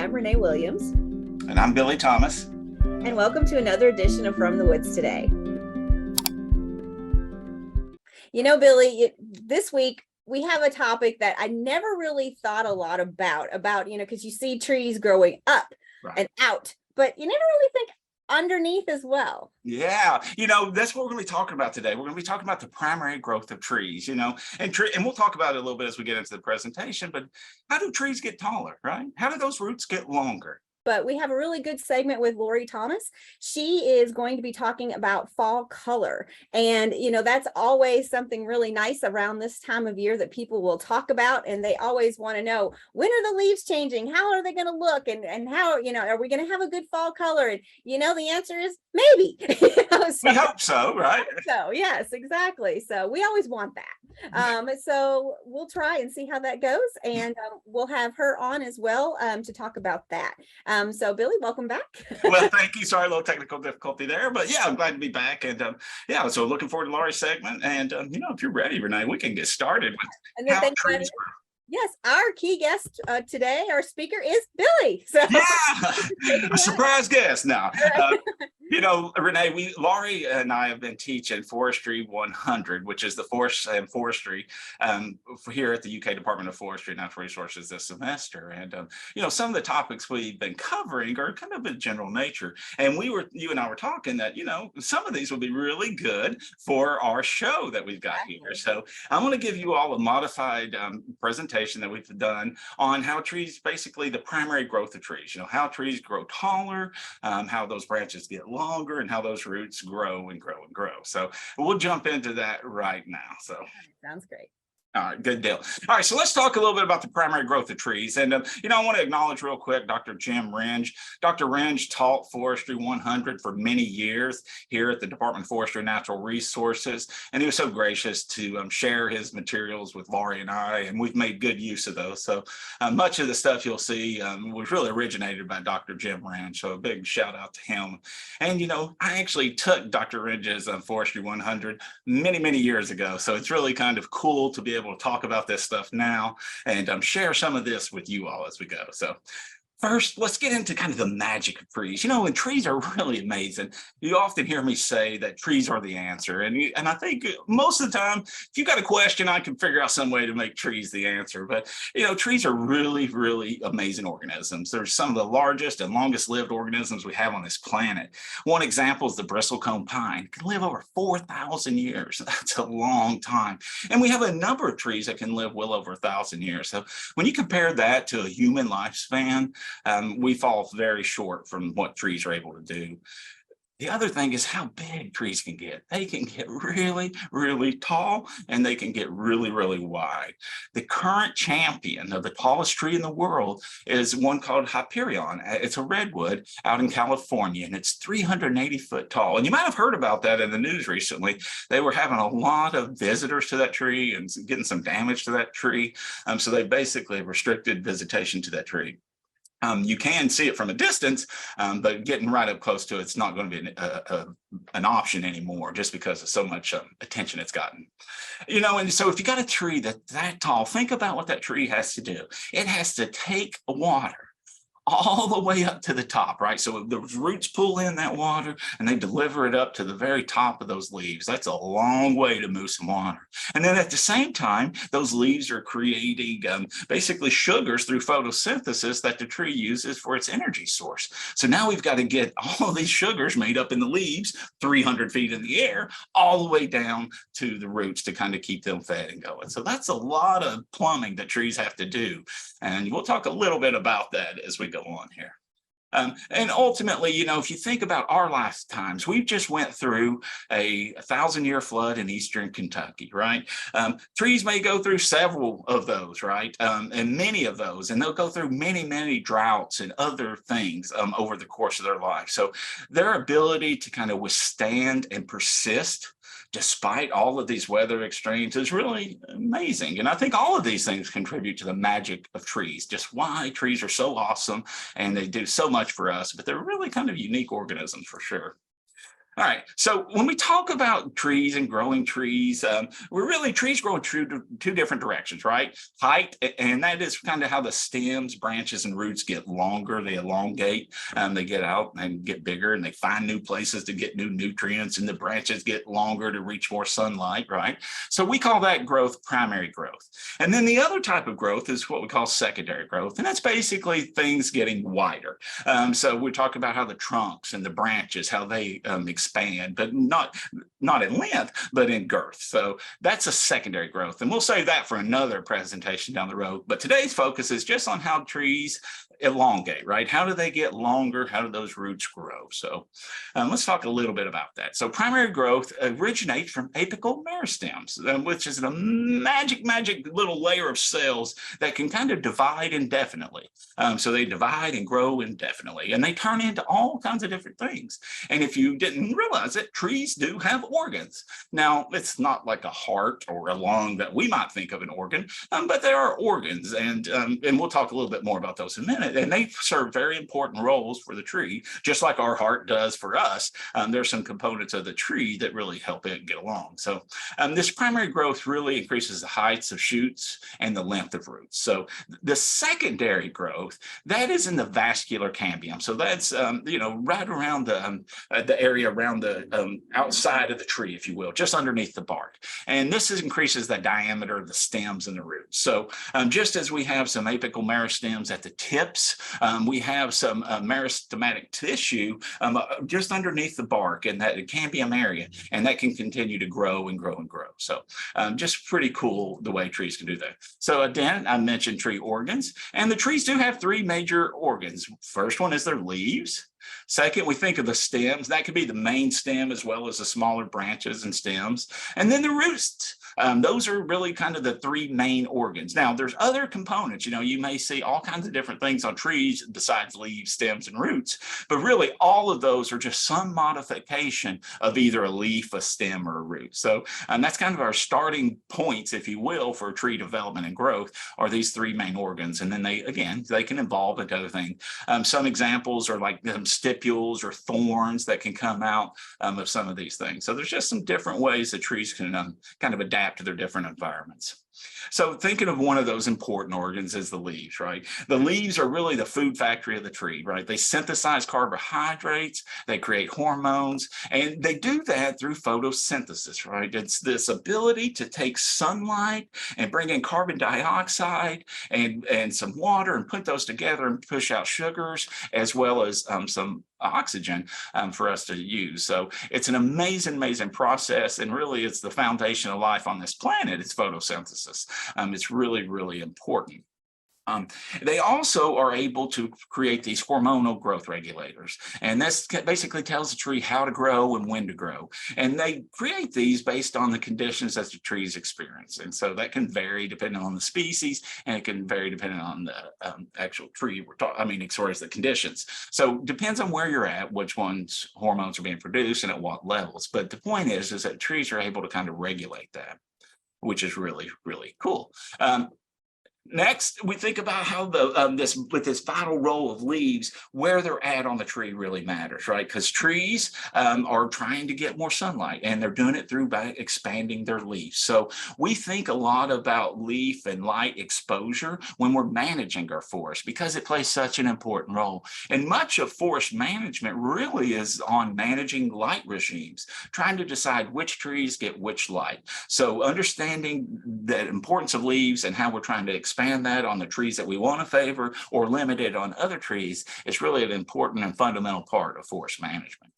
I'm Renee Williams. And I'm Billy Thomas. And welcome to another edition of From the Woods Today. You know, Billy, this week we have a topic that I never really thought a lot about, because you see trees growing up and out, but you never really think underneath as well. Yeah, that's what we're going to be talking about today. We're going to be talking about the primary growth of trees, and we'll talk about it a little bit as we get into the presentation, but how do trees get taller, right? How do those roots get longer? But we have a really good segment with Lori Thomas. She is going to be talking about fall color. And, that's always something really nice around this time of year that people will talk about. And they always want to know, when are the leaves changing? How are they going to look? And how, are we going to have a good fall color? And, the answer is maybe. We hope so, right? So, yes, exactly. So we always want that. So we'll try and see how that goes. And we'll have her on as well to talk about that. So Billy, welcome back. Well, thank you. Sorry, a little technical difficulty there, but yeah, I'm glad to be back. And so looking forward to Lori's segment. And if you're ready, Renee, we can get started with how trees grow. Yes, our key guest today, our speaker is Billy. So yeah, a surprise guest now. Renee, Laurie and I have been teaching Forestry 100, which is the Forest and Forestry here at the UK Department of Forestry and Natural Resources this semester. And, some of the topics we've been covering are kind of a general nature. And you and I were talking that, some of these would be really good for our show that we've got here. So I'm going to give you all a modified presentation that we've done on how trees, basically the primary growth of trees, how trees grow taller, how those branches get longer, and how those roots grow and grow and grow. So we'll jump into that right now. So sounds great. All right, good deal. All right, so let's talk a little bit about the primary growth of trees. And, I want to acknowledge real quick Dr. Jim Renge. Dr. Renge taught Forestry 100 for many years here at the Department of Forestry and Natural Resources. And he was so gracious to share his materials with Laurie and I, and we've made good use of those. So much of the stuff you'll see was really originated by Dr. Jim Renge. So a big shout out to him. And, I actually took Dr. Renge's Forestry 100 many, many years ago. So it's really kind of cool to be able to talk about this stuff now and share some of this with you all as we go. So first, let's get into kind of the magic of trees. And trees are really amazing. You often hear me say that trees are the answer. And I think most of the time, if you've got a question, I can figure out some way to make trees the answer. But, trees are really, really amazing organisms. They're some of the largest and longest lived organisms we have on this planet. One example is the bristlecone pine. It can live over 4,000 years. That's a long time. And we have a number of trees that can live well over 1,000 years. So when you compare that to a human lifespan, we fall very short from what trees are able to do. The other thing is how big trees can get. They can get really, really tall, and they can get really, really wide. The current champion of the tallest tree in the world is one called Hyperion. It's a redwood out in California, and it's 380 foot tall. And you might have heard about that in the news recently. They were having a lot of visitors to that tree and getting some damage to that tree. So they basically restricted visitation to that tree. You can see it from a distance, but getting right up close to it's not going to be an option anymore just because of so much attention it's gotten. And so if you got a tree that tall, think about what that tree has to do. It has to take water all the way up to the top, right? So the roots pull in that water and they deliver it up to the very top of those leaves. That's a long way to move some water. And then at the same time, those leaves are creating basically sugars through photosynthesis that the tree uses for its energy source. So now we've got to get all of these sugars made up in the leaves, 300 feet in the air, all the way down to the roots to kind of keep them fed and going. So that's a lot of plumbing that trees have to do. And we'll talk a little bit about that as we go on here. And ultimately, if you think about our lifetimes, we just went through a 1,000-year flood in eastern Kentucky, right? Trees may go through several of those, right? And many of those, and they'll go through many, many droughts and other things over the course of their life. So their ability to kind of withstand and persist despite all of these weather extremes is really amazing. And I think all of these things contribute to the magic of trees, just why trees are so awesome and they do so much for us, but they're really kind of unique organisms for sure. All right. So when we talk about trees and growing trees, trees grow in two different directions, right? Height, and that is kind of how the stems, branches, and roots get longer. They elongate, they get out and get bigger, and they find new places to get new nutrients, and the branches get longer to reach more sunlight, right? So we call that growth primary growth. And then the other type of growth is what we call secondary growth, and that's basically things getting wider. So we talk about how the trunks and the branches, how they expand, but not in length, but in girth. So that's a secondary growth. And we'll save that for another presentation down the road. But today's focus is just on how trees elongate, right? How do they get longer? How do those roots grow? So let's talk a little bit about that. So primary growth originates from apical meristems, which is a magic little layer of cells that can kind of divide indefinitely. So they divide and grow indefinitely, and they turn into all kinds of different things. And if you didn't realize it, trees do have organs. Now, it's not like a heart or a lung that we might think of an organ, but there are organs, and we'll talk a little bit more about those in a minute. And they serve very important roles for the tree, just like our heart does for us. There's some components of the tree that really help it get along. So this primary growth really increases the heights of shoots and the length of roots. So the secondary growth, that is in the vascular cambium. So that's right around the area around the outside of the tree, if you will, just underneath the bark. And this increases the diameter of the stems and the roots. So just as we have some apical meristems at the tips, we have some meristematic tissue just underneath the bark in that cambium area, and that can continue to grow and grow and grow. So just pretty cool the way trees can do that. So again, I mentioned tree organs, and the trees do have three major organs. First one is their leaves. Second, we think of the stems. That could be the main stem as well as the smaller branches and stems. And then the roots. Those are really kind of the three main organs. Now, there's other components. You may see all kinds of different things on trees besides leaves, stems, and roots. But really, all of those are just some modification of either a leaf, a stem, or a root. So that's kind of our starting points, if you will, for tree development and growth are these three main organs. And then they can evolve into other things. Some examples are like stipules or thorns that can come out of some of these things. So there's just some different ways that trees can kind of adapt to their different environments. So thinking of one of those important organs is the leaves, right? The leaves are really the food factory of the tree, right? They synthesize carbohydrates, they create hormones, and they do that through photosynthesis, right? It's this ability to take sunlight and bring in carbon dioxide and some water and put those together and push out sugars as well as some oxygen for us to use. So it's an amazing process, and really it's the foundation of life on this planet. It's photosynthesis. It's really important. They also are able to create these hormonal growth regulators. And this basically tells the tree how to grow and when to grow. And they create these based on the conditions that the tree is experiencing. And so that can vary depending on the species, and it can vary depending on the actual tree the conditions. So it depends on where you're at, which ones hormones are being produced and at what levels. But the point is that trees are able to kind of regulate that, which is really cool. Next, we think about how this vital role of leaves, where they're at on the tree really matters, right? Because trees are trying to get more sunlight, and they're doing it by expanding their leaves. So we think a lot about leaf and light exposure when we're managing our forest, because it plays such an important role. And much of forest management really is on managing light regimes, trying to decide which trees get which light. So understanding the importance of leaves and how we're trying to expand that on the trees that we want to favor or limit it on other trees is really an important and fundamental part of forest management.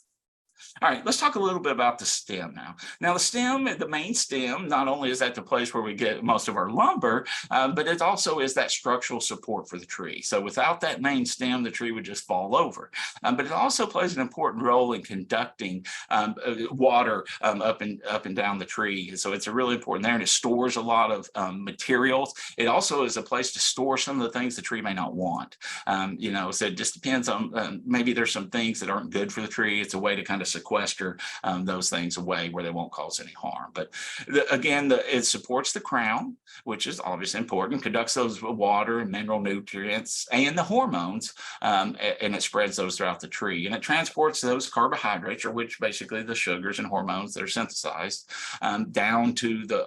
All right, let's talk a little bit about the stem now. Now, the main stem, not only is that the place where we get most of our lumber, but it also is that structural support for the tree. So without that main stem, the tree would just fall over. But it also plays an important role in conducting water up and down the tree. So it's a really important there, and it stores a lot of materials. It also is a place to store some of the things the tree may not want. So it just depends on maybe there's some things that aren't good for the tree. It's a way to kind of sequester those things away where they won't cause any harm. But again, it supports the crown, which is obviously important, conducts those water and mineral nutrients and the hormones, and it spreads those throughout the tree. And it transports those carbohydrates, or which basically the sugars and hormones that are synthesized, down to the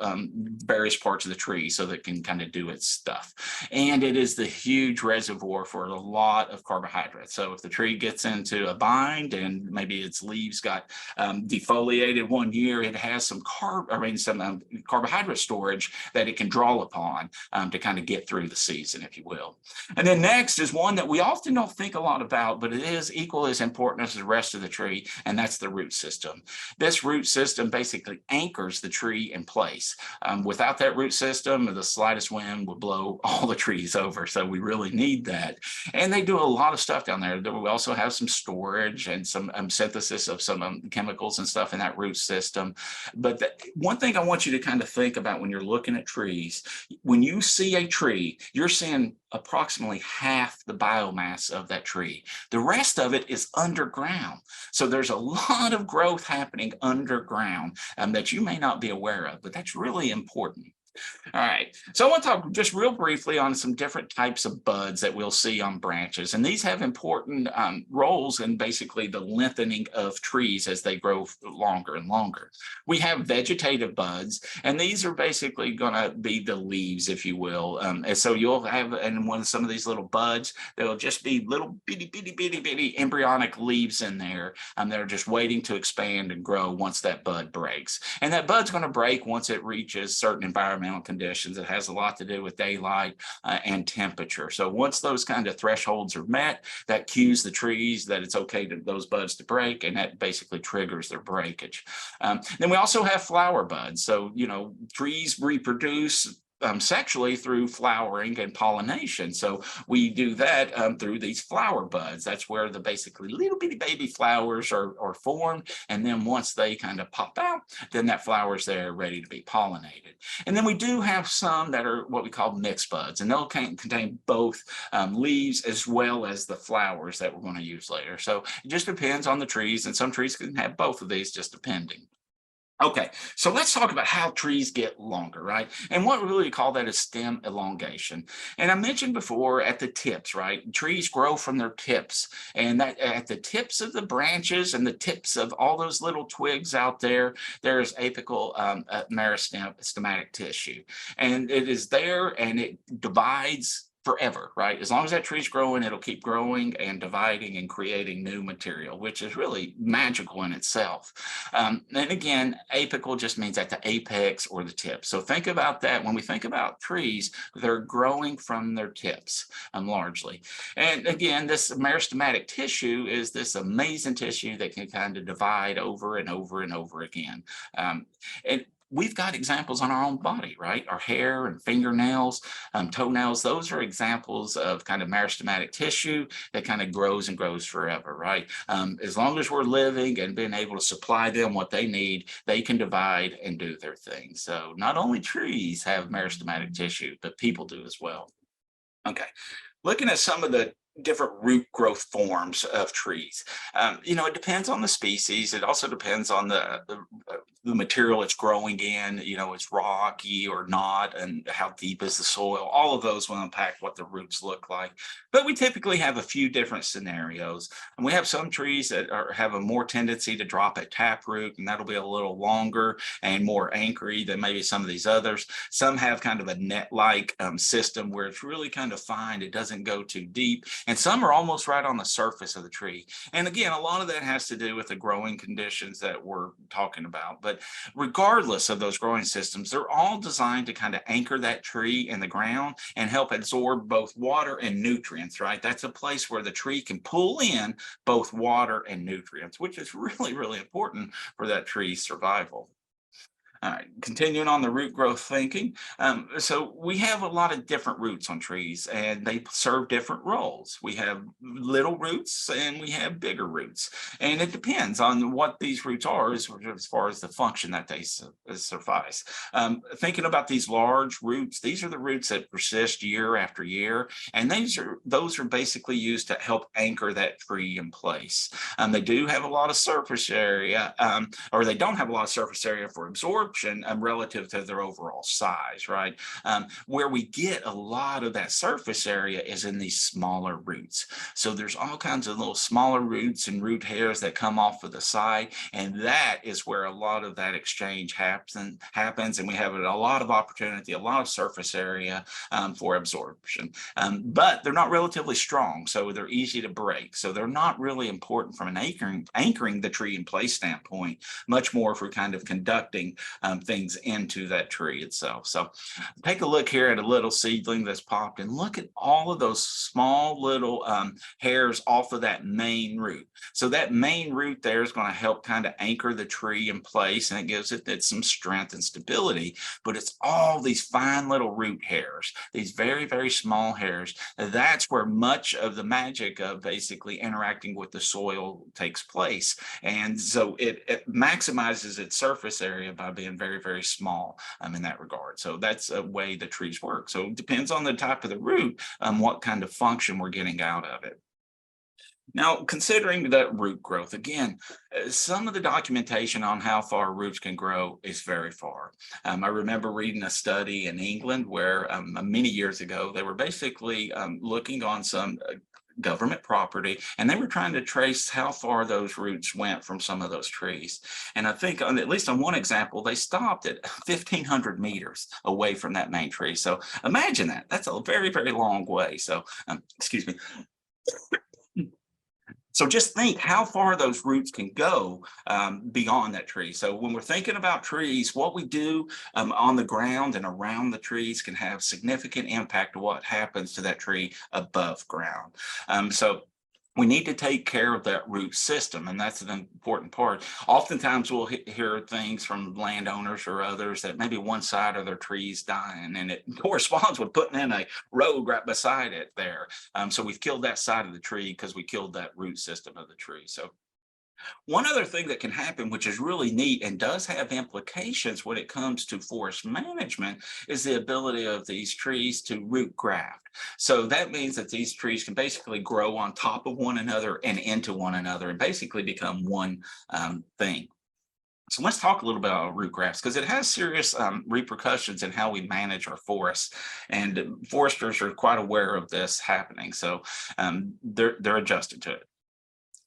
various parts of the tree so that it can kind of do its stuff. And it is the huge reservoir for a lot of carbohydrates. So if the tree gets into a bind and maybe its leaves got defoliated one year, it has some carbohydrate storage that it can draw upon to kind of get through the season, if you will. And then next is one that we often don't think a lot about, but it is equally as important as the rest of the tree, and that's the root system. This root system basically anchors the tree in place. Without that root system, the slightest wind would blow all the trees over. So we really need that. And they do a lot of stuff down there. We also have some storage and some synthesis of some chemicals and stuff in that root system. But one thing I want you to kind of think about when you're looking at trees, when you see a tree, you're seeing approximately half the biomass of that tree. The rest of it is underground. So there's a lot of growth happening underground that you may not be aware of, but that's really important. All right, so I want to talk just real briefly on some different types of buds that we'll see on branches. And these have important roles in basically the lengthening of trees as they grow longer and longer. We have vegetative buds, and these are basically going to be the leaves, if you will. And so you'll have in some of these little buds, there'll just be little bitty embryonic leaves in there. They're just waiting to expand and grow once that bud breaks. And that bud's going to break once it reaches certain environmental conditions. It has a lot to do with daylight and temperature. So once those kind of thresholds are met, that cues the trees that it's okay to those buds to break, and that basically triggers their breakage. Then we also have flower buds. So, trees reproduce sexually through flowering and pollination. So we do that through these flower buds. That's where the basically little bitty baby flowers are formed. And then once they kind of pop out, then that flower's there ready to be pollinated. And then we do have some that are what we call mixed buds, and they'll contain both leaves as well as the flowers that we're going to use later. So it just depends on the trees, and some trees can have both of these just depending. Okay, so let's talk about how trees get longer, right? And what we really call that is stem elongation. And I mentioned before at the tips, right? Trees grow from their tips, and that at the tips of the branches and the tips of all those little twigs out there, there's apical meristematic tissue. And it is there, and it divides forever, right? As long as that tree's growing, it'll keep growing and dividing and creating new material, which is really magical in itself. And again, apical just means at the apex or the tip. So think about that. When we think about trees, they're growing from their tips largely. And again, this meristematic tissue is this amazing tissue that can kind of divide over and over and over again. And we've got examples on our own body, right? Our hair and fingernails, toenails, those are examples of kind of meristematic tissue that kind of grows and grows forever, right? As long as we're living and being able to supply them what they need, they can divide and do their thing. So not only trees have meristematic tissue, but people do as well. Okay, looking at some of the different root growth forms of trees. It depends on the species. It also depends on the material it's growing in, it's rocky or not, and how deep is the soil. All of those will impact what the roots look like. But we typically have a few different scenarios. And we have some trees that have a more tendency to drop at taproot, and that'll be a little longer and more anchory than maybe some of these others. Some have kind of a net-like system where it's really kind of fine. It doesn't go too deep. And some are almost right on the surface of the tree. And again, a lot of that has to do with the growing conditions that we're talking about. But regardless of those growing systems, they're all designed to kind of anchor that tree in the ground and help absorb both water and nutrients, right? That's a place where the tree can pull in both water and nutrients, which is really, really important for that tree's survival. All right, continuing on the root growth thinking. So we have a lot of different roots on trees and they serve different roles. We have little roots and we have bigger roots. And it depends on what these roots are as far as the function that they suffice. Thinking about these large roots, these are the roots that persist year after year. And those are basically used to help anchor that tree in place. They do have a lot of surface area, or they don't have a lot of surface area for absorption relative to their overall size, right? Where we get a lot of that surface area is in these smaller roots. So there's all kinds of little smaller roots and root hairs that come off of the side, and that is where a lot of that exchange happens, and we have a lot of opportunity, a lot of surface area for absorption. But they're not relatively strong, so they're easy to break. So they're not really important from an anchoring the tree in place standpoint, much more for kind of conducting things into that tree itself. So take a look here at a little seedling that's popped and look at all of those small little hairs off of that main root. So that main root there is going to help kind of anchor the tree in place, and it gives it some strength and stability. But it's all these fine little root hairs, these very, very small hairs. That's where much of the magic of basically interacting with the soil takes place. And so it maximizes its surface area by being very, very small in that regard. So that's a way the trees work. So it depends on the type of the root, what kind of function we're getting out of it. Now, considering that root growth, again, some of the documentation on how far roots can grow is very far. I remember reading a study in England where many years ago, they were basically looking on some government property, and they were trying to trace how far those roots went from some of those trees. And I think at least on one example, they stopped at 1,500 meters away from that main tree. So imagine that. That's a very, very long way. So, excuse me. So just think how far those roots can go beyond that tree. So when we're thinking about trees, what we do on the ground and around the trees can have significant impact to what happens to that tree above ground. So we need to take care of that root system, and that's an important part. Oftentimes we'll hear things from landowners or others that maybe one side of their tree's dying, and it corresponds with putting in a road right beside it there. So we've killed that side of the tree because we killed that root system of the tree. So one other thing that can happen, which is really neat and does have implications when it comes to forest management, is the ability of these trees to root graft. So that means that these trees can basically grow on top of one another and into one another and basically become one thing. So let's talk a little bit about root grafts because it has serious repercussions in how we manage our forests, and foresters are quite aware of this happening. So they're adjusted to it.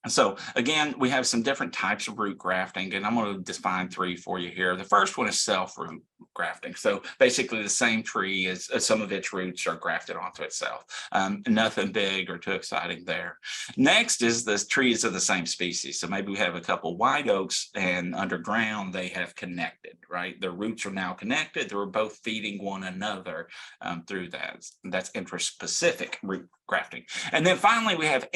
So again, we have some different types of root grafting, and I'm going to define three for you here. The first one is self-root grafting. So basically the same tree as some of its roots are grafted onto itself. Nothing big or too exciting there. Next is the trees of the same species. So maybe we have a couple white oaks and underground they have connected, right? Their roots are now connected. They're both feeding one another through that. That's interspecific root grafting. And then finally, we have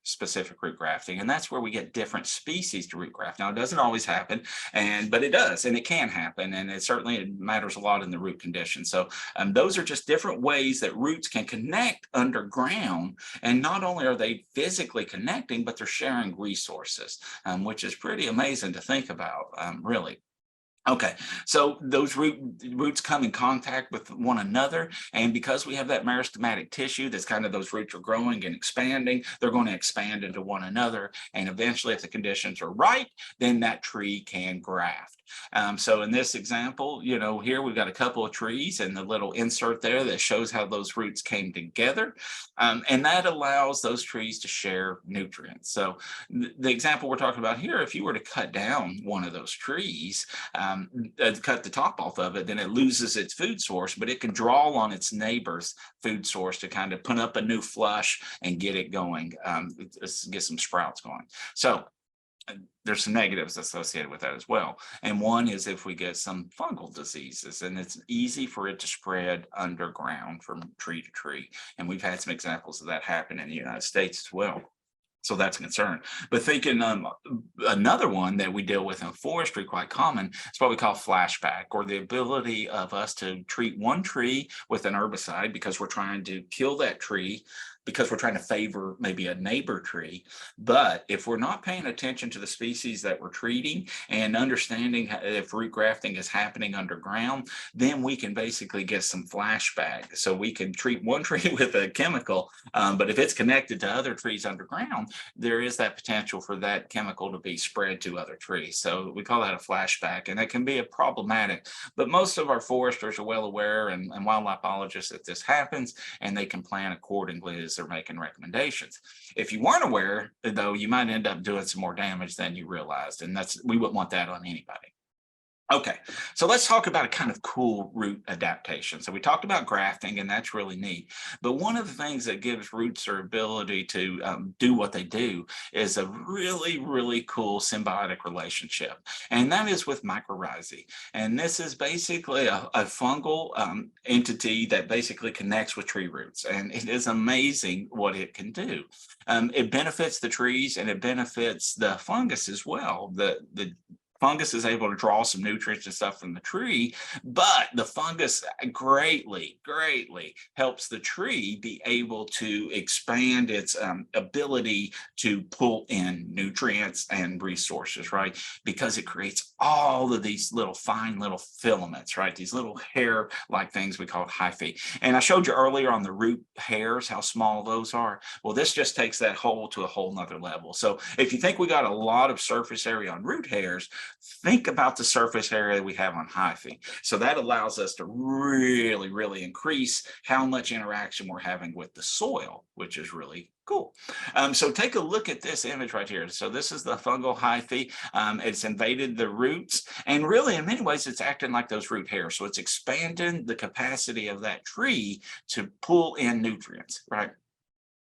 specific root grafting, and that's where we get different species to root graft. Now, it doesn't always happen, but it does, and it can happen, and it certainly matters a lot in the root condition. So those are just different ways that roots can connect underground, and not only are they physically connecting, but they're sharing resources, which is pretty amazing to think about, really. Okay, so those roots come in contact with one another, and because we have that meristematic tissue that's kind of those roots are growing and expanding, they're going to expand into one another, and eventually if the conditions are right, then that tree can graft. So in this example, here we've got a couple of trees and the little insert there that shows how those roots came together, and that allows those trees to share nutrients. So the example we're talking about here, if you were to cut down one of those trees, cut the top off of it, then it loses its food source, but it can draw on its neighbor's food source to kind of put up a new flush and get it going, get some sprouts going. So there's some negatives associated with that as well. And one is if we get some fungal diseases, and it's easy for it to spread underground from tree to tree. And we've had some examples of that happen in the United States as well. So that's a concern. But thinking another one that we deal with in forestry quite common is what we call flashback, or the ability of us to treat one tree with an herbicide because we're trying to kill that tree, because we're trying to favor maybe a neighbor tree. But if we're not paying attention to the species that we're treating and understanding if root grafting is happening underground, then we can basically get some flashback. So we can treat one tree with a chemical, but if it's connected to other trees underground, there is that potential for that chemical to be spread to other trees. So we call that a flashback, and it can be a problematic. But most of our foresters are well aware, and wildlife biologists, that this happens, and they can plan accordingly as they're making recommendations. If you weren't aware, though, you might end up doing some more damage than you realized, and we wouldn't want that on anybody. Okay, so let's talk about a kind of cool root adaptation. So we talked about grafting, and that's really neat. But one of the things that gives roots their ability to do what they do is a really, really cool symbiotic relationship. And that is with mycorrhizae. And this is basically a fungal entity that basically connects with tree roots. And it is amazing what it can do. It benefits the trees, and it benefits the fungus as well. The fungus is able to draw some nutrients and stuff from the tree, but the fungus greatly helps the tree be able to expand its ability to pull in nutrients and resources, right? Because it creates all of these little fine little filaments, right? These little hair like things we call hyphae. And I showed you earlier on the root hairs how small those are. Well, this just takes that whole to a whole nother level. So if you think we got a lot of surface area on root hairs, think about the surface area we have on hyphae. So that allows us to really increase how much interaction we're having with the soil, which is really cool. So take a look at this image right here. So this is the fungal hyphae. It's invaded the roots, and really in many ways it's acting like those root hairs. So it's expanding the capacity of that tree to pull in nutrients, right?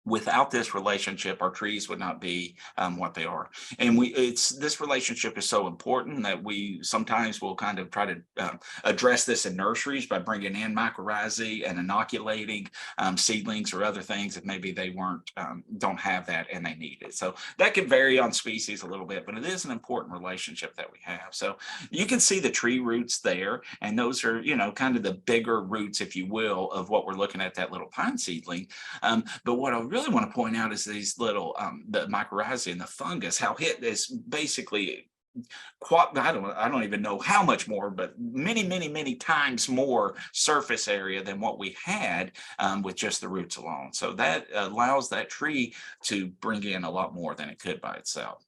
Without this relationship, our trees would not be what they are. And this relationship is so important that we sometimes will kind of try to address this in nurseries by bringing in mycorrhizae and inoculating seedlings or other things if maybe they don't have that and they need it. So that can vary on species a little bit, but it is an important relationship that we have. So you can see the tree roots there, and those are, kind of the bigger roots, if you will, of what we're looking at, that little pine seedling. But what I really want to point out is these little the mycorrhizae and the fungus, how it is basically I don't even know how much more, but many times more surface area than what we had with just the roots alone. So that allows that tree to bring in a lot more than it could by itself.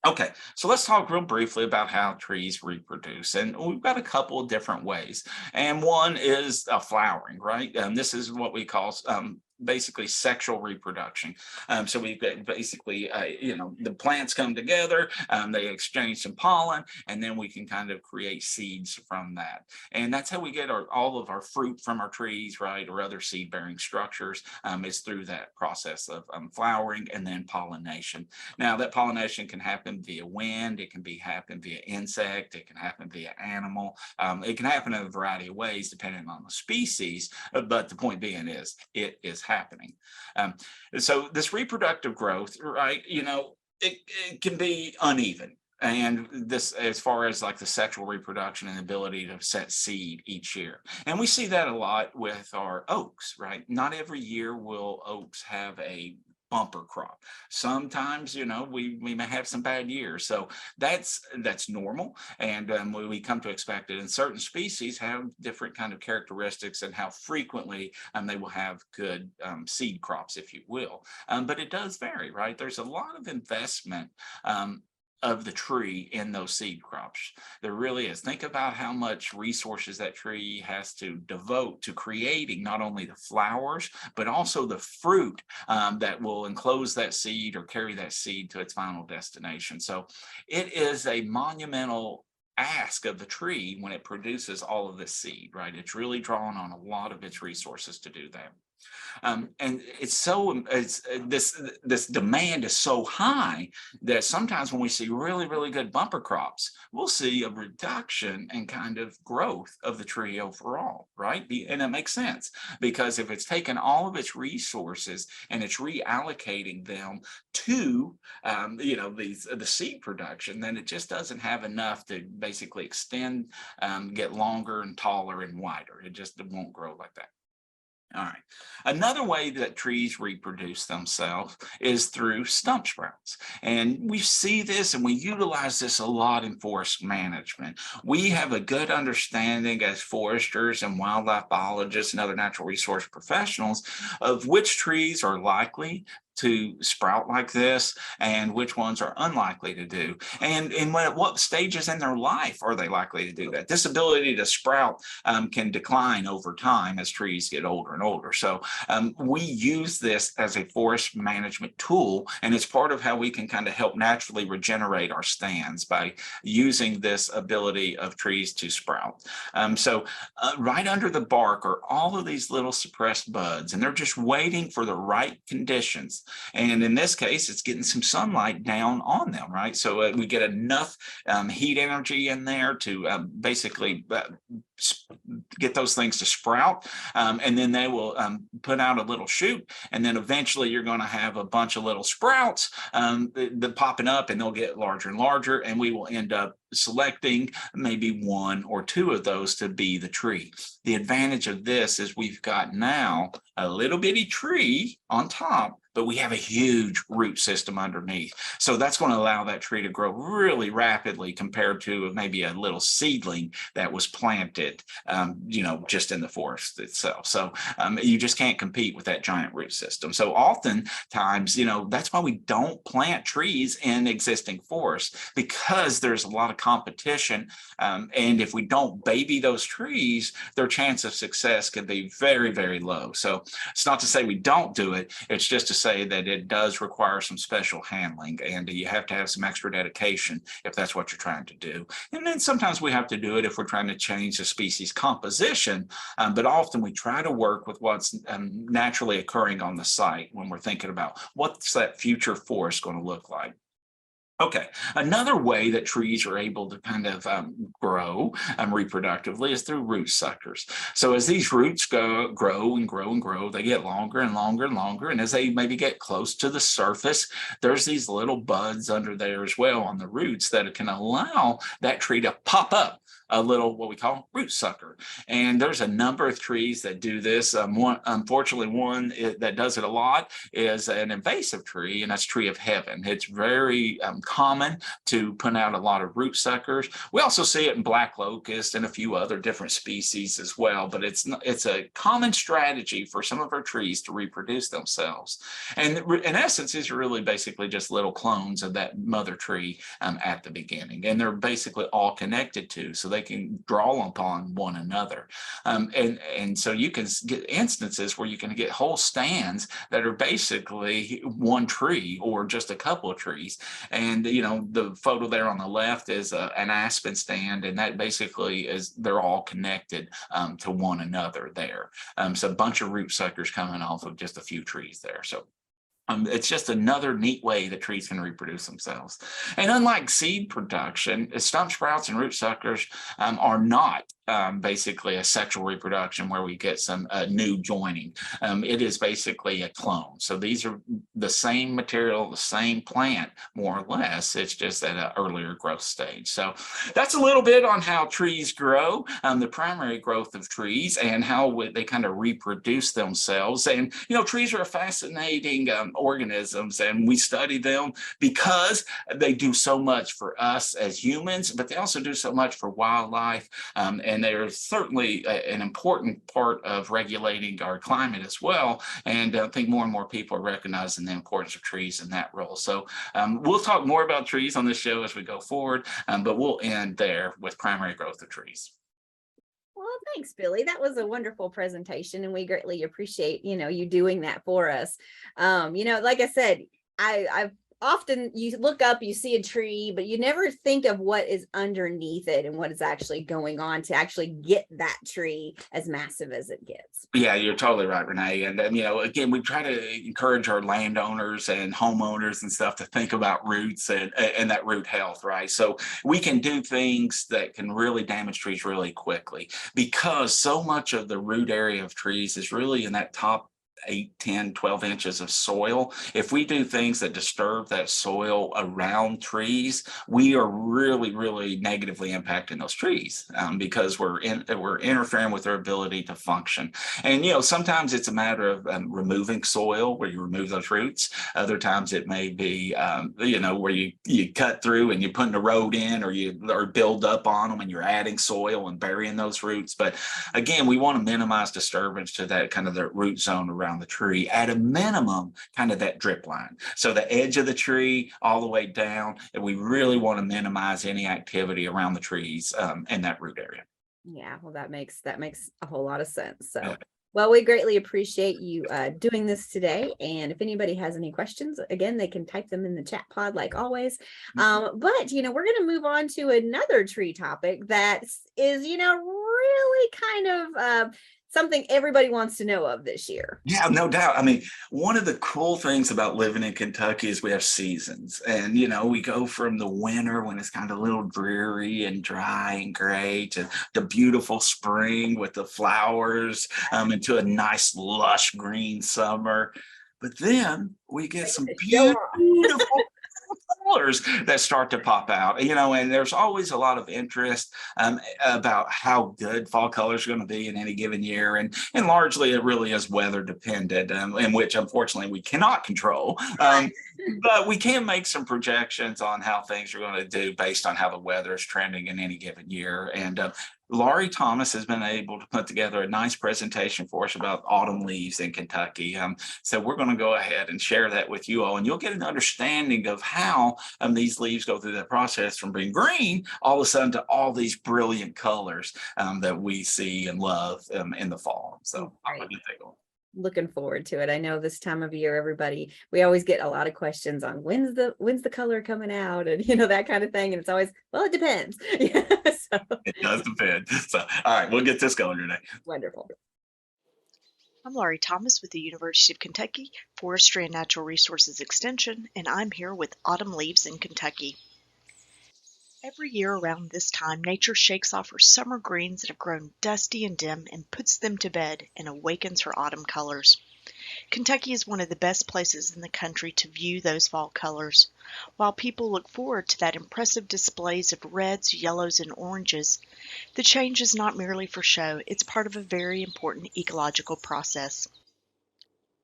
Okay, so let's talk real briefly about how trees reproduce. And we've got a couple of different ways. And one is flowering, right? This is what we call basically sexual reproduction. So we've got basically, the plants come together, they exchange some pollen, and then we can kind of create seeds from that. And that's how we get all of our fruit from our trees, right? Or other seed bearing structures, is through that process of flowering and then pollination. Now that pollination can happen via wind, it can happen via insect, it can happen via animal. It can happen in a variety of ways depending on the species, but the point being is it is happening. So this reproductive growth, right, it can be uneven. And this, as far as like the sexual reproduction and ability to set seed each year. And we see that a lot with our oaks, right? Not every year will oaks have a bumper crop. Sometimes, we may have some bad years. So that's normal. And we come to expect it. And certain species have different kind of characteristics and how frequently they will have good seed crops, if you will. But it does vary, right? There's a lot of investment of the tree in those seed crops. There really is. Think about how much resources that tree has to devote to creating not only the flowers, but also the fruit that will enclose that seed or carry that seed to its final destination. So it is a monumental ask of the tree when it produces all of this seed, right? It's really drawing on a lot of its resources to do that. And this demand is so high that sometimes when we see really good bumper crops, we'll see a reduction in kind of growth of the tree overall, right? And it makes sense, because if it's taken all of its resources and it's reallocating them to the seed production, then it just doesn't have enough to basically extend, get longer and taller and wider. It just won't grow like that. All right. Another way that trees reproduce themselves is through stump sprouts. And we see this and we utilize this a lot in forest management. We have a good understanding as foresters and wildlife biologists and other natural resource professionals of which trees are likely to sprout like this and which ones are unlikely to do. And what stages in their life are they likely to do that? This ability to sprout can decline over time as trees get older and older. So we use this as a forest management tool, and it's part of how we can kind of help naturally regenerate our stands by using this ability of trees to sprout. So right under the bark are all of these little suppressed buds, and they're just waiting for the right conditions. And in this case, it's getting some sunlight down on them, right? So we get enough heat energy in there to basically get those things to sprout, and then they will put out a little shoot, and then eventually you're going to have a bunch of little sprouts that popping up, and they'll get larger and larger, and we will end up selecting maybe one or two of those to be the tree. The advantage of this is we've got now a little bitty tree on top, but we have a huge root system underneath. So that's going to allow that tree to grow really rapidly compared to maybe a little seedling that was planted, just in the forest itself. So you just can't compete with that giant root system. So oftentimes, that's why we don't plant trees in existing forests, because there's a lot of competition. And if we don't baby those trees, their chance of success can be very, very low. So it's not to say we don't do it. It's just to say that it does require some special handling, and you have to have some extra dedication if that's what you're trying to do. And then sometimes we have to do it if we're trying to change the species composition, but often we try to work with what's naturally occurring on the site when we're thinking about what's that future forest going to look like. Okay, another way that trees are able to kind of grow reproductively is through root suckers. So as these roots grow and grow, they get longer and longer and longer. And as they maybe get close to the surface, there's these little buds under there as well on the roots that can allow that tree to pop up a little, what we call root sucker. And there's a number of trees that do this. Unfortunately, one that does it a lot is an invasive tree, and that's tree of heaven. It's very common to put out a lot of root suckers. We also see it in black locust and a few other different species as well, but it's a common strategy for some of our trees to reproduce themselves. And in essence, these are really basically just little clones of that mother tree at the beginning, and they're basically all connected to, so they can draw upon one another. And so you can get instances where you can get whole stands that are basically one tree or just a couple of trees. And the photo there on the left is an aspen stand, and that basically is, they're all connected to one another there. So a bunch of root suckers coming off of just a few trees there. So it's just another neat way that trees can reproduce themselves. And unlike seed production, stump sprouts and root suckers are not basically a sexual reproduction where we get some new joining. It is basically a clone. So these are the same material, the same plant, more or less. It's just at an earlier growth stage. So that's a little bit on how trees grow, the primary growth of trees, and how they kind of reproduce themselves. And, trees are fascinating organisms, and we study them because they do so much for us as humans, but they also do so much for wildlife. And they're certainly an important part of regulating our climate as well. And I think more and more people are recognizing the importance of trees in that role. So we'll talk more about trees on this show as we go forward, but we'll end there with primary growth of trees. Well, thanks, Billy. That was a wonderful presentation, and we greatly appreciate, you doing that for us. Like I said, I've often you look up, you see a tree, but you never think of what is underneath it and what is actually going on to actually get that tree as massive as it gets. Yeah, you're totally right, Renee. And again, we try to encourage our landowners and homeowners and stuff to think about roots and that root health, right? So we can do things that can really damage trees really quickly because so much of the root area of trees is really in that top 8, 10, 12 inches of soil. If we do things that disturb that soil around trees, we are really, really negatively impacting those trees because we're interfering with their ability to function. And sometimes it's a matter of removing soil where you remove those roots. Other times it may be where you cut through and you're putting a road in, or build up on them and you're adding soil and burying those roots. But again, we want to minimize disturbance to that kind of the root zone around the tree, at a minimum, kind of that drip line. So the edge of the tree all the way down, and we really want to minimize any activity around the trees in that root area. Yeah, well, that makes a whole lot of sense. So, well, we greatly appreciate you doing this today. And if anybody has any questions, again, they can type them in the chat pod like always. But we're going to move on to another tree topic that is, really kind of something everybody wants to know of this year. Yeah, no doubt. I mean, one of the cool things about living in Kentucky is we have seasons. And, we go from the winter when it's kind of a little dreary and dry and gray to the beautiful spring with the flowers into a nice, lush green summer. But then we get some beautiful colors that start to pop out, and there's always a lot of interest about how good fall colors are going to be in any given year. And largely it really is weather dependent, in which unfortunately we cannot control. But we can make some projections on how things are going to do based on how the weather is trending in any given year. And Laurie Thomas has been able to put together a nice presentation for us about autumn leaves in Kentucky. So we're going to go ahead and share that with you all, and you'll get an understanding of how these leaves go through that process from being green all of a sudden to all these brilliant colors that we see and love in the fall. So I'm going to take on. Looking forward to it. I know this time of year, we always get a lot of questions on when's the color coming out, and that kind of thing. And it's always, well, it depends. So. It does depend. So, all right, we'll get this going today. Wonderful. I'm Laurie Thomas with the University of Kentucky Forestry and Natural Resources Extension, and I'm here with Autumn Leaves in Kentucky. Every year around this time, nature shakes off her summer greens that have grown dusty and dim and puts them to bed and awakens her autumn colors. Kentucky is one of the best places in the country to view those fall colors. While people look forward to that impressive displays of reds, yellows, and oranges, the change is not merely for show, it's part of a very important ecological process.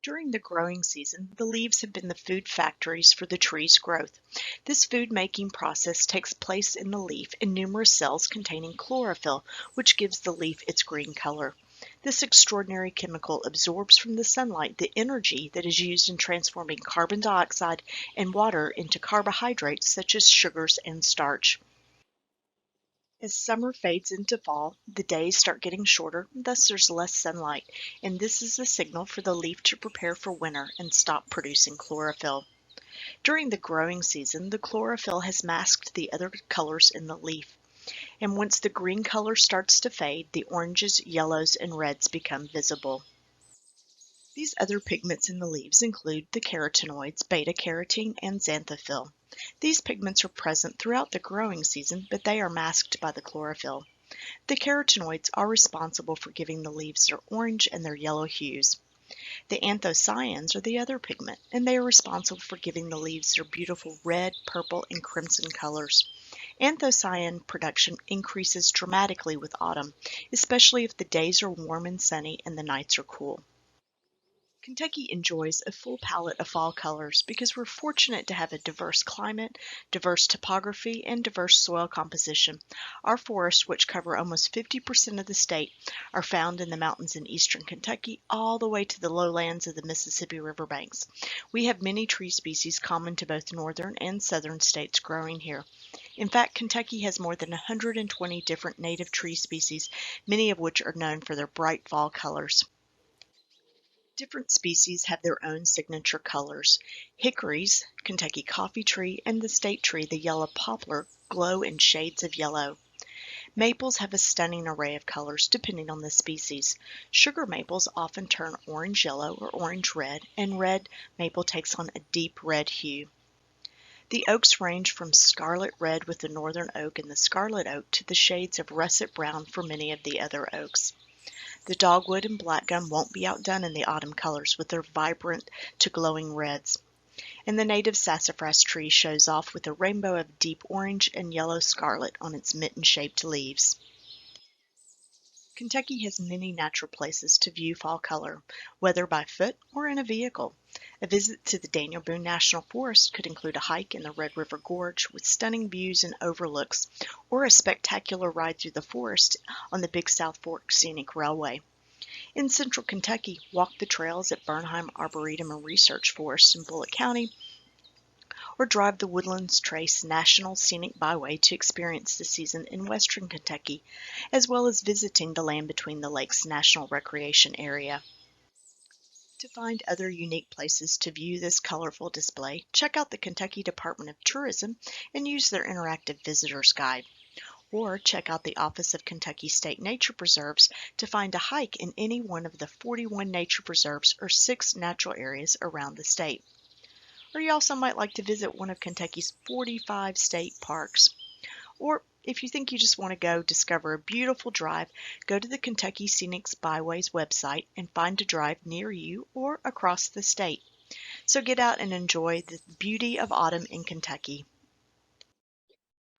During the growing season, the leaves have been the food factories for the tree's growth. This food-making process takes place in the leaf in numerous cells containing chlorophyll, which gives the leaf its green color. This extraordinary chemical absorbs from the sunlight the energy that is used in transforming carbon dioxide and water into carbohydrates such as sugars and starch. As summer fades into fall, the days start getting shorter, thus there's less sunlight, and this is a signal for the leaf to prepare for winter and stop producing chlorophyll. During the growing season, the chlorophyll has masked the other colors in the leaf, and once the green color starts to fade, the oranges, yellows, and reds become visible. These other pigments in the leaves include the carotenoids, beta-carotene, and xanthophyll. These pigments are present throughout the growing season, but they are masked by the chlorophyll. The carotenoids are responsible for giving the leaves their orange and their yellow hues. The anthocyanins are the other pigment, and they are responsible for giving the leaves their beautiful red, purple, and crimson colors. Anthocyan production increases dramatically with autumn, especially if the days are warm and sunny and the nights are cool. Kentucky enjoys a full palette of fall colors because we're fortunate to have a diverse climate, diverse topography, and diverse soil composition. Our forests, which cover almost 50% of the state, are found in the mountains in eastern Kentucky all the way to the lowlands of the Mississippi River banks. We have many tree species common to both northern and southern states growing here. In fact, Kentucky has more than 120 different native tree species, many of which are known for their bright fall colors. Different species have their own signature colors. Hickories, Kentucky coffee tree, and the state tree, the yellow poplar, glow in shades of yellow. Maples have a stunning array of colors depending on the species. Sugar maples often turn orange-yellow or orange-red, and red maple takes on a deep red hue. The oaks range from scarlet red with the northern oak and the scarlet oak to the shades of russet brown for many of the other oaks. The dogwood and black gum won't be outdone in the autumn colors with their vibrant to glowing reds. And the native sassafras tree shows off with a rainbow of deep orange and yellow scarlet on its mitten-shaped leaves. Kentucky has many natural places to view fall color, whether by foot or in a vehicle. A visit to the Daniel Boone National Forest could include a hike in the Red River Gorge with stunning views and overlooks, or a spectacular ride through the forest on the Big South Fork Scenic Railway. In central Kentucky, walk the trails at Bernheim Arboretum and Research Forest in Bullitt County, or drive the Woodlands Trace National Scenic Byway to experience the season in western Kentucky, as well as visiting the Land Between the Lakes National Recreation Area. To find other unique places to view this colorful display, check out the Kentucky Department of Tourism and use their interactive visitor's guide. Or check out the Office of Kentucky State Nature Preserves to find a hike in any one of the 41 nature preserves or 6 natural areas around the state. Or you also might like to visit one of Kentucky's 45 state parks. Or if you think you just want to go discover a beautiful drive, go to the Kentucky Scenic Byways website and find a drive near you or across the state. So get out and enjoy the beauty of autumn in Kentucky.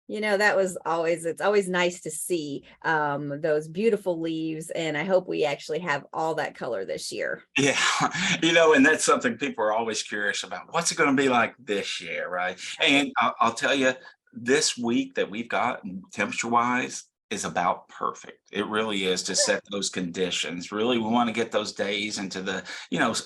It's always nice to see those beautiful leaves, and I hope we actually have all that color this year. Yeah, and that's something people are always curious about. What's it going to be like this year, right? And I'll tell you, this week that we've got temperature-wise is about perfect. It really is to set those conditions. Really, we want to get those days into the,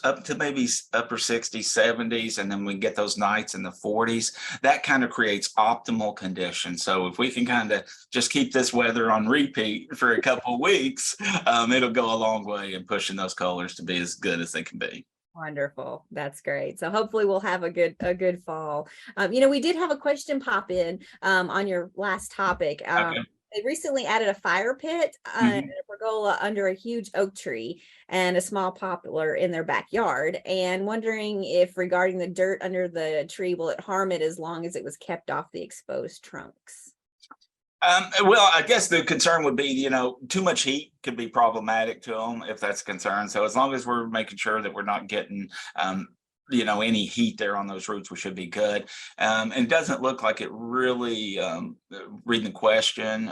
up to maybe upper 60s, 70s, and then we get those nights in the 40s. That kind of creates optimal conditions. So if we can kind of just keep this weather on repeat for a couple of weeks, it'll go a long way in pushing those colors to be as good as they can be. Wonderful. That's great. So hopefully we'll have a good fall. We did have a question pop in on your last topic. Okay. They recently added a fire pit and a pergola under a huge oak tree and a small poplar in their backyard, and wondering if regarding the dirt under the tree, will it harm it as long as it was kept off the exposed trunks? Well, I guess the concern would be, too much heat could be problematic to them if that's a concern. So as long as we're making sure that we're not getting, any heat there on those roots, we should be good. And it doesn't look like it really, reading the question,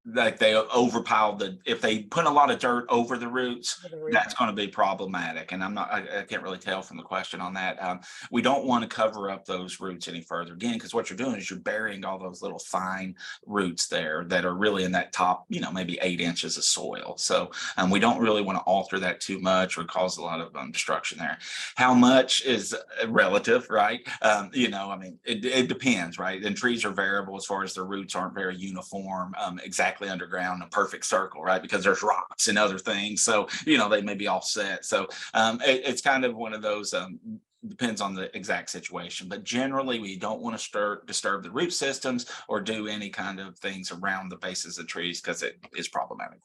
like they overpiled if they put a lot of dirt over the roots, that's going to be problematic. And I can't really tell from the question on that. We don't want to cover up those roots any further again, because what you're doing is you're burying all those little fine roots there that are really in that top, maybe 8 inches of soil. So we don't really want to alter that too much or cause a lot of destruction there. How much is relative, right? It depends, right? And trees are variable as far as their roots aren't very uniform, exactly underground, a perfect circle, right? Because there's rocks and other things. So, they may be offset. So it's kind of one of those, depends on the exact situation. But generally, we don't want to disturb the root systems or do any kind of things around the bases of trees because it is problematic.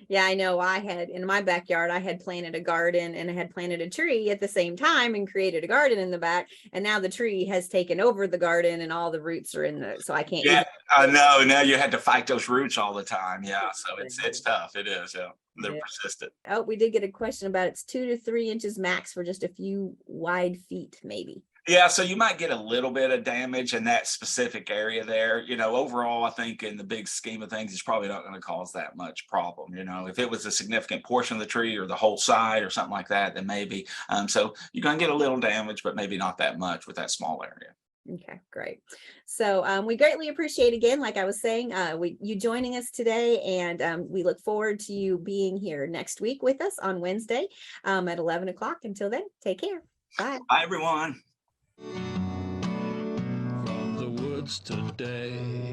Yeah, I know. I had in my backyard, I had planted a garden and I had planted a tree at the same time and created a garden in the back. And now the tree has taken over the garden and all the roots are so I can't. Yeah, I know. Now you had to fight those roots all the time. Yeah. So it's tough. It is. Yeah. They're persistent. Oh, we did get a question about it's 2 to 3 inches max for just a few wide feet, maybe. Yeah, so you might get a little bit of damage in that specific area there. Overall, I think in the big scheme of things, it's probably not going to cause that much problem. If it was a significant portion of the tree or the whole side or something like that, then maybe. So you're going to get a little damage, but maybe not that much with that small area. Okay, great. So we greatly appreciate, again, like I was saying, you joining us today, and we look forward to you being here next week with us on Wednesday at 11 o'clock. Until then, take care. Bye. Bye, everyone. From the woods today,